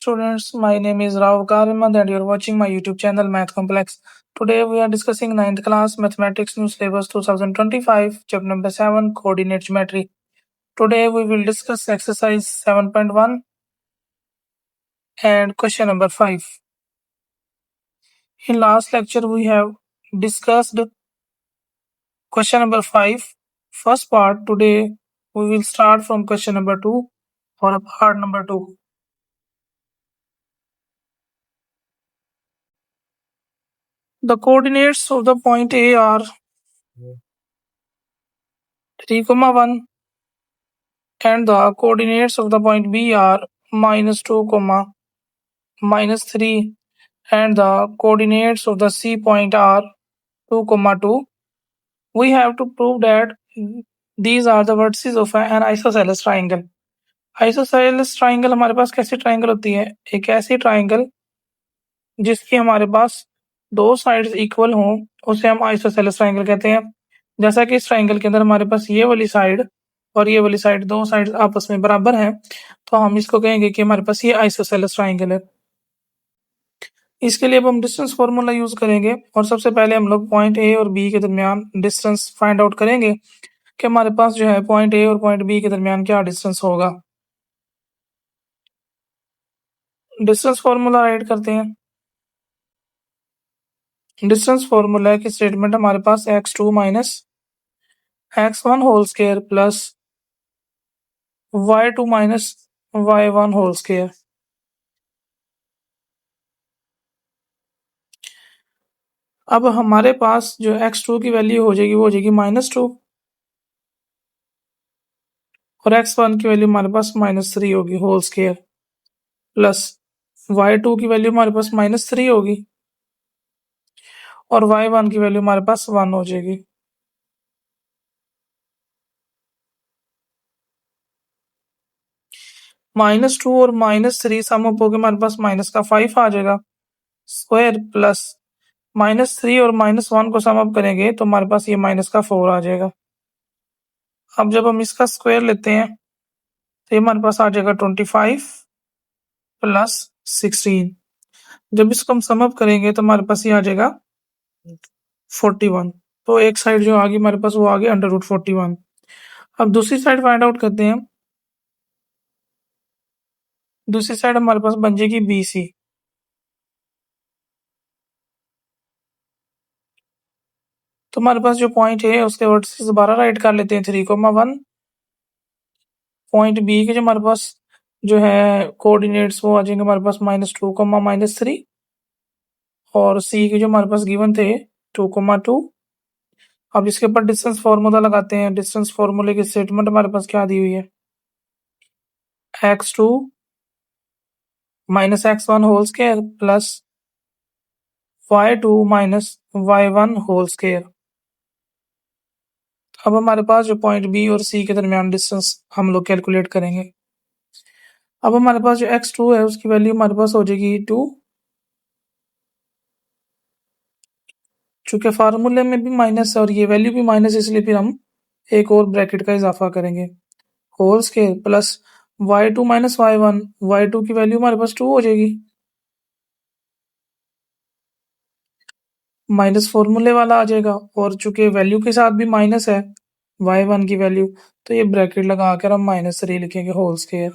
students, my name is Rao Karimad and you're watching my YouTube channel Math Complex. Today we are discussing 9th class Mathematics New Syllabus 2025, chapter number 7, Coordinate Geometry. Today we will discuss exercise 7.1 and question number 5. In last lecture we have discussed question number 5, first part. Today we will start from question number 2 for part number 2. The coordinates of the point A are 3, 1 and the coordinates of the point B are -2, -3 and the coordinates of the C point are 2, 2. We have to prove that these are the vertices of an isosceles triangle. Isosceles triangle हमारे पास कैसी triangle होती है? एक ऐसी triangle जिसकी हमारे पास दो sides equal हों, उसे हम आइसोसेलेस ट्राइंगल कहते हैं। जैसा कि इस ट्राइंगल के अंदर हमारे पास ये वाली साइड और ये वाली साइड, दो साइड आपस में बराबर हैं, तो हम इसको कहेंगे कि हमारे पास ये आइसोसेलेस ट्राइंगल है। इसके लिए अब हम डिस्टेंस फॉर्मूला यूज करेंगे और सबसे पहले हम लोग पॉइंट ए और बी के दरमियान डिस्टेंस फाइंड आउट करेंगे कि हमारे पास जो है पॉइंट ए और पॉइंट बी के दरमियान क्या डिस्टेंस होगा। डिस्टेंस फॉर्मूला राइट करते हैं। डिस्टेंस फॉर्मूला की स्टेटमेंट हमारे पास x2 minus x1 whole square plus y2 minus y1 whole square. अब हमारे पास जो x2 की वैल्यू हो जाएगी वो हो जाएगी -2 और x1 की वैल्यू हमारे पास -3 होगी होल स्क्वायर प्लस y2 की वैल्यू हमारे पास -3 होगी और y1 की वैल्यू हमारे पास 1 हो जाएगी। -2 और -3 सम अप होकर हमारे पास -5 आ जाएगा स्क्वायर प्लस -3 और -1 को सम अप करेंगे तो हमारे पास ये -4 आ जाएगा। अब जब हम इसका स्क्वायर लेते हैं तो ये हमारे पास आ जाएगा 25 प्लस 16। जब इसको हम सम अप करेंगे तो हमारे पास ये आ जाएगा 41। तो एक साइड जो आ गई हमारे पास वो आ गई √41। अब दूसरी साइड फाइंड आउट करते हैं। दूसरी साइड हमारे पास बन जाएगी BC। तो हमारे पास जो पॉइंट है उसके वर्टिसेस दोबारा राइट कर लेते हैं 3, 1। पॉइंट बी के जो हमारे पास जो है कोऑर्डिनेट्स वो आ जाएंगे हमारे पास -2, -3 और सी के जो हमारे पास गिवन थे 2, 2। अब इसके ऊपर डिस्टेंस फॉर्मूला लगाते हैं। डिस्टेंस फॉर्मूले की स्टेटमेंट हमारे पास क्या दी हुई है? x2 minus x1 whole square plus y2 minus y1 whole square. अब हमारे पास जो पॉइंट बी और सी के दरमियान डिस्टेंस हम लोग कैलकुलेट करेंगे। अब हमारे पास जो x2 है उसकी वैल्यू हमारे पास हो जाएगी 2। चूंकि फार्मूले में भी माइनस है और ये वैल्यू भी माइनस, इसलिए फिर हम एक और ब्रैकेट का इजाफा करेंगे whole square plus y2 minus y1। y2 की वैल्यू हमारे पास 2 हो जाएगी माइनस फॉर्मूले वाला आ जाएगा और चूंकि वैल्यू के साथ भी माइनस है y1 की वैल्यू, तो ये ब्रैकेट लगाकर हम -3 लिखेंगे होल स्क्वायर।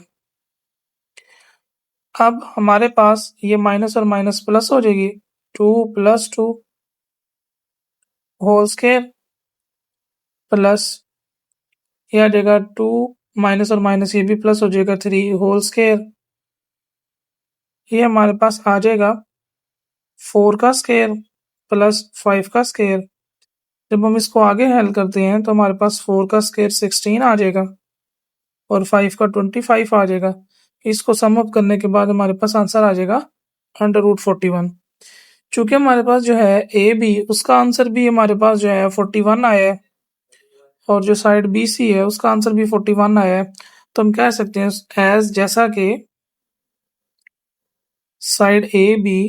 अब हमारे पास ये माइनस और माइनस प्लस हो जाएगी 2 + 2 होल स्क्वायर प्लस ये आ जाएगा 2 माइनस और माइनस ये भी प्लस हो जाएगा 3 होल स्क्वायर। ये हमारे पास आ जाएगा 4 का स्क्वायर प्लस 5 का स्क्वायर। जब हम इसको आगे हल करते हैं तो हमारे पास 4 का स्क्वायर 16 आ जाएगा और 5 का 25 आ जाएगा। इसको सम अप करने के बाद हमारे पास आंसर आ जाएगा √41। चूंकि हमारे पास जो है ए बी उसका आंसर भी हमारे पास जो है 41 आया है और जो साइड बी सी है उसका आंसर भी 41 आया है, तो हम कह सकते हैं एज जैसा कि side A B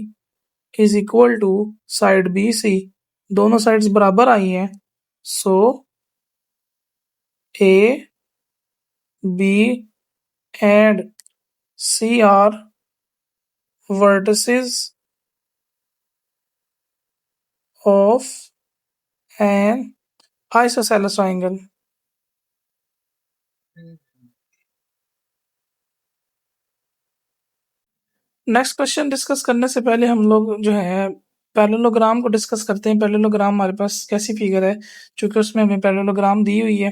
is equal to side B C, दोनों साइड्स बराबर आई हैं, so A B and C are vertices of an isosceles triangle. Next question discuss करने से पहले हम लोग जो है पैरेललोग्राम को डिस्कस करते हैं। पैरेललोग्राम हमारे पास कैसी फिगर है, चूंकि उसमें हमें पैरेललोग्राम दी हुई है।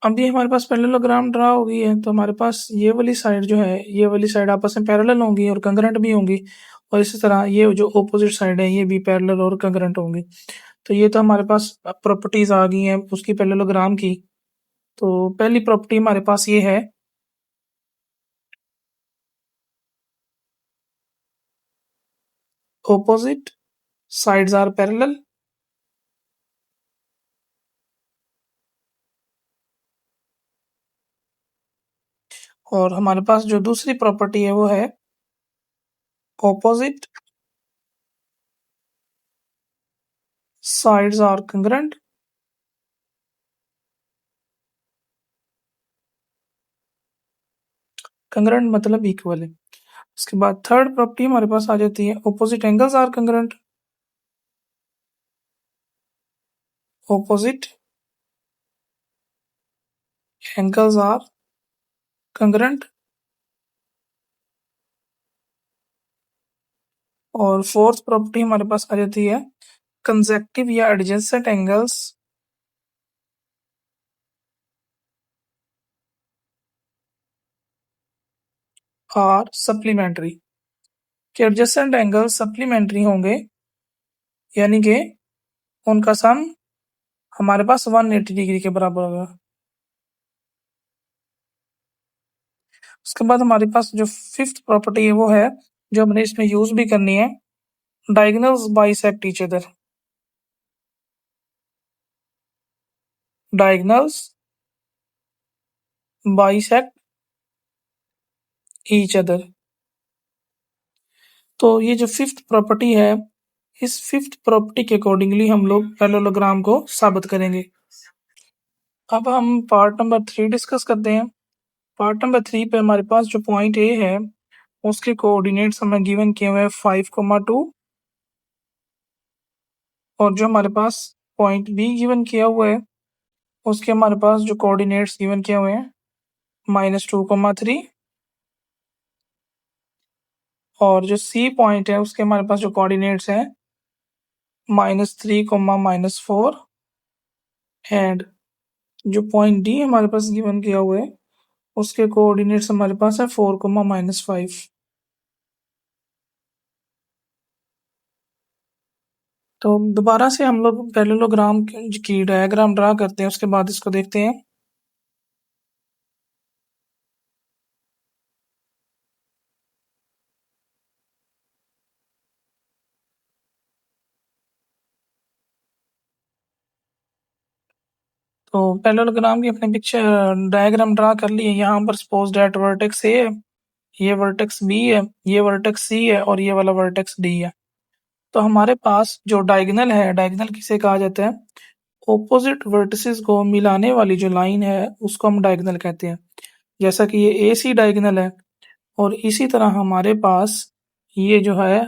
अब ये हमारे पास पैरेललोग्राम ड्रा हो गई है, तो हमारे पास ये वाली साइड जो है, ये वाली साइड आपस में पैरेलल होंगी और कंग्रेंट भी होंगी, और इसी तरह ये जो ऑपोजिट साइड है ये भी पैरेलल और कंग्रेंट होंगी। तो ये तो हमारे पास प्रॉपर्टीज आ गई हैं उसकी पैरेललोग्राम की। तो पहली प्रॉपर्टी हमारे पास ये है, opposite sides are parallel और हमारे पास जो दूसरी प्रॉपर्टी है वो है opposite sides are congruent। congruent मतलब इक्वल है। उसके बाद थर्ड प्रॉपर्टी हमारे पास आ जाती है opposite angles are congruent। opposite angles are congruent। और फोर्थ प्रॉपर्टी हमारे पास आ जाती है कंसेक्टिव या एडजेसेंट एंगल्स आर सप्लीमेंट्री। कि एडजेसेंट एंगल्स सप्लीमेंट्री होंगे, यानी कि उनका सम हमारे पास 180 डिग्री के बराबर होगा। उसके बाद हमारे पास जो फिफ्थ प्रॉपर्टी है वो है, जो हमने इसमें यूज भी करनी है, diagonals bisect each other. Diagonals bisect each other. तो ये जो फिफ्थ प्रॉपर्टी है, इस फिफ्थ प्रॉपर्टी के अकॉर्डिंगली हम लोग पैरेललोग्राम को साबित करेंगे। अब हम पार्ट नंबर 3 डिस्कस करते हैं। पार्ट नंबर 3 पे हमारे पास जो पॉइंट ए है उसके कोऑर्डिनेट्स हमें गिवन किए हुए हैं 5,2, और जो हमारे पास पॉइंट बी गिवन किया हुआ है उसके हमारे पास जो कोऑर्डिनेट्स गिवन किए हुए हैं -2,3, और जो सी पॉइंट है उसके हमारे पास जो कोऑर्डिनेट्स हैं -3, -4, एंड जो पॉइंट डी हमारे पास गिवन किया हुआ है उसके कोऑर्डिनेट्स हमारे पास है 4, -5। तो दोबारा से हम लोग पैरेललोग्राम की डायग्राम ड्रा करते हैं, उसके बाद इसको देखते हैं। तो पैरेललोग्राम की अपने पिक्चर डायग्राम ड्रा कर लिए। यहाँ पर सपोज डेट वर्टेक्स ए है, ये वर्टेक्स बी है, ये वर्टेक्स सी है और ये वाला वर्टेक्स डी है। तो हमारे पास जो डायगोनल है, डायगोनल किसे कहा जाता है, ऑपोजिट वर्टिसेस को मिलाने वाली जो लाइन है उसको हम डायगोनल कहते हैं। जैसा कि ये ए सी डायगोनल है, और इसी तरह हमारे पास ये जो है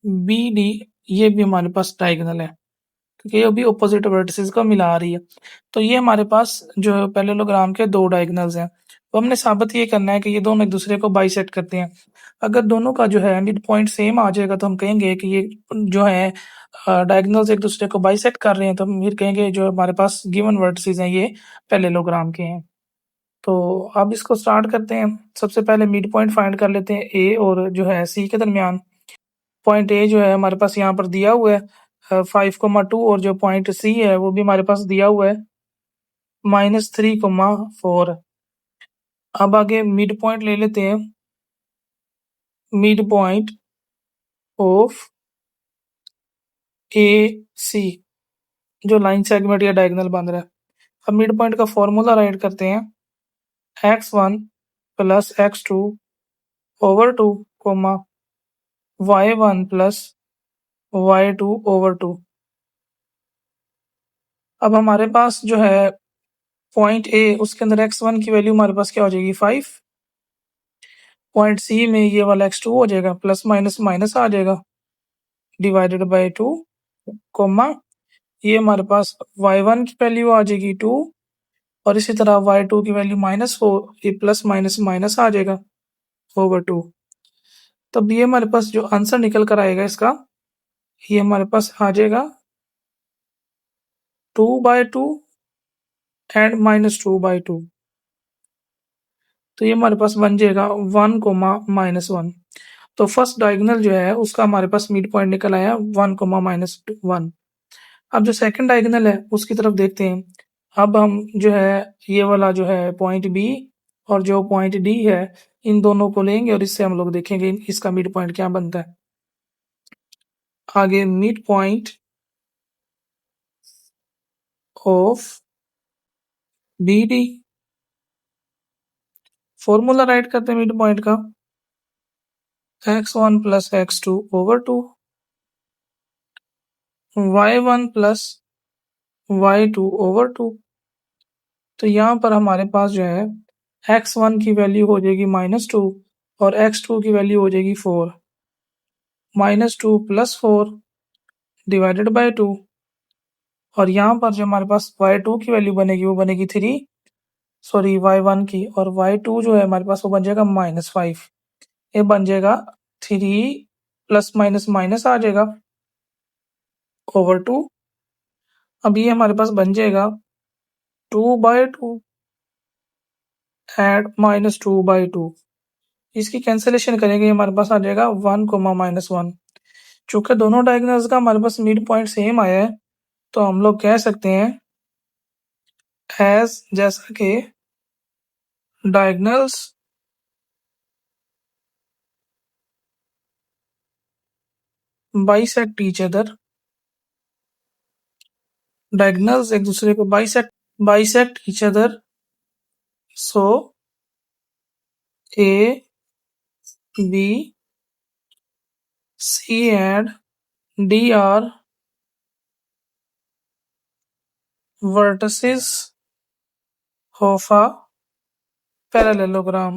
बी डी, ये भी हमारे पास डायगोनल है क्योंकि ये भी ऑपोजिट वर्टिसेस को मिला रही है। तो ये हमारे पास जो पैरेललोग्राम के दो डायगोनल्स हैं, तो हमने साबित ये करना है कि ये दोनों एक दूसरे को बाइसेक्ट करते हैं। अगर दोनों का जो है मिड पॉइंट सेम आ जाएगा तो हम कहेंगे कि ये जो है डायगोनल्स एक दूसरे को बाइसेक्ट कर रहे हैं, तो हम फिर कहेंगे जो हमारे पास गिवन वर्टिसेस हैं ये पैरेललोग्राम के हैं। तो अब इसको स्टार्ट करते हैं। सबसे पहले मिड पॉइंट फाइंड कर लेते हैं ए और जो है सी के दरमियान। पॉइंट ए जो है हमारे पास यहाँ पर दिया हुआ है 5,2, और जो पॉइंट सी है वो भी हमारे पास दिया हुआ है -3,4। अब आगे मिड पॉइंट ले लेते हैं, मिड पॉइंट ऑफ ए सी, जो लाइन सेगमेंट या डायगोनल बन रहा है। अब मिड पॉइंट का फॉर्मूला राइट करते हैं, x1 + x2 over 2, y1 + y2 over 2। अब हमारे पास जो है पॉइंट ए, उसके अंदर x1 की वैल्यू हमारे पास क्या हो जाएगी 5, पॉइंट सी में ये वाला x2 हो जाएगा, प्लस माइनस माइनस आ जाएगा, डिवाइडेड बाय 2, कोमा ये हमारे पास y1 की वैल्यू आ जाएगी 2, और इसी तरह y2 की वैल्यू -4, ये प्लस माइनस माइनस आ जाएगा ओवर 2। तब ये हमारे पास जो आंसर निकल कर आएगा इसका, ये हमारे पास आ जाएगा 2/2 एंड -2/2। तो ये हमारे पास बन जाएगा 1, -1। तो फर्स्ट डायगोनल जो है उसका हमारे पास मिड पॉइंट निकल आया 1, -1। अब जो सेकंड डायगोनल है उसकी तरफ देखते हैं। अब हम जो है ये वाला जो है पॉइंट बी और जो पॉइंट डी है, इन दोनों को लेंगे और इससे हम लोग देखेंगे इसका मिड पॉइंट क्या बनता है। आगे mid point of B D, formula write करते हैं मिड पॉइंट का, x1 plus x2 over 2, y1 plus y2 over 2। तो यहाँ पर हमारे पास जो है x1 की वैल्यू हो जाएगी -2 और x2 की वैल्यू हो जाएगी 4, -2 प्लस 4 डिवाइडेड बाय 2, और यहाँ पर जो हमारे पास y2 की वैल्यू बनेगी वो बनेगी 3, सॉरी y1 की, और y2 जो है हमारे पास वो बन जाएगा -5। ये बन जाएगा 3 प्लस माइनस माइनस आ जाएगा ओवर 2। अब ये हमारे पास बन जाएगा 2/2 एंड -2/2। इसकी कैंसिलेशन करेंगे, हमारे पास आ जाएगा 1, -1। चूंकि दोनों डायगोनल्स का हमारे पास मिड पॉइंट सेम आया है, तो हम लोग कह सकते हैं एज, जैसा कि diagonals bisect each other, diagonals एक दूसरे को bisect each other, so A B C and D are vertices of a parallelogram।